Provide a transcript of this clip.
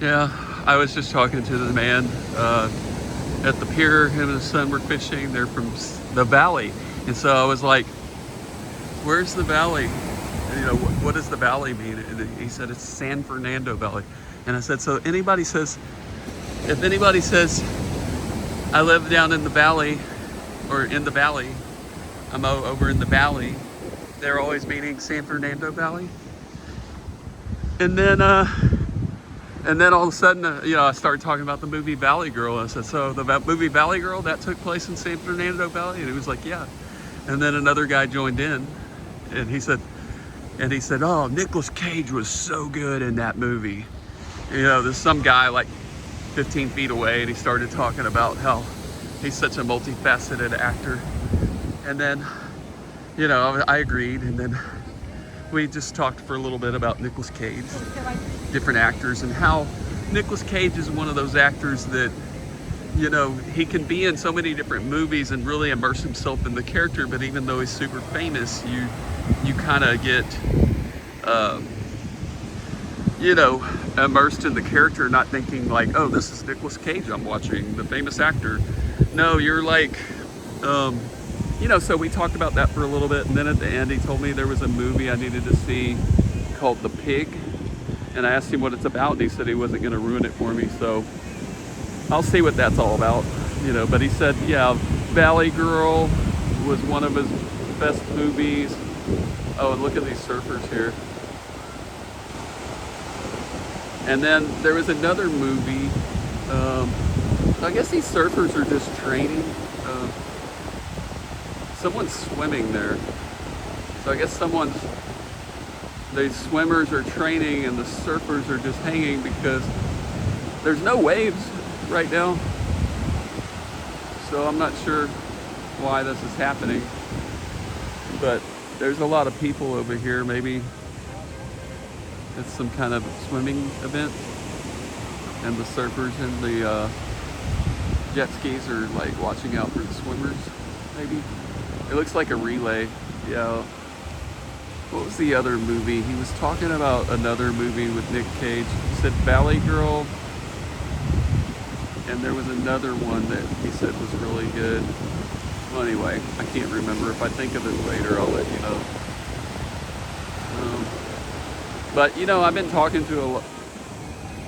Yeah, I was just talking to the man at the pier. Him and his son were fishing. They're from the valley. And so I was like, where's the valley? And, you know, what does the valley mean? And he said, it's San Fernando Valley. And I said, so if anybody says, I live down in the valley, or in the valley, I'm over in the valley, they're always meaning San Fernando Valley. And then, all of a sudden, I started talking about the movie Valley Girl. I said, so the movie Valley Girl, that took place in San Fernando Valley? And he was like, yeah. And then another guy joined in, and he said, oh, Nicolas Cage was so good in that movie. You know, there's some guy like 15 feet away, and he started talking about how he's such a multifaceted actor. And then, I agreed, and then we just talked for a little bit about Nicolas Cage, different actors, and how Nicolas Cage is one of those actors that, he can be in so many different movies and really immerse himself in the character, but even though he's super famous, you kind of get, immersed in the character, not thinking like, oh, this is Nicolas Cage I'm watching, the famous actor. No, you're like, so we talked about that for a little bit, and then at the end he told me there was a movie I needed to see called The Pig, and I asked him what it's about, and he said he wasn't going to ruin it for me, so I'll see what that's all about, but he said, yeah, Valley Girl was one of his best movies. Oh, and look at these surfers here. And then there was another movie, I guess these surfers are just training. Someone's swimming there. So I guess the swimmers are training and the surfers are just hanging because there's no waves right now. So I'm not sure why this is happening, but there's a lot of people over here. Maybe it's some kind of swimming event, and the surfers and the jet skis are like watching out for the swimmers. Maybe it looks like a relay. Yeah. What was the other movie? He was talking about another movie with Nick Cage. He said Valley Girl, and there was another one that he said was really good. Well, anyway, I can't remember. If I think of it later, I'll let you know. But I've been talking to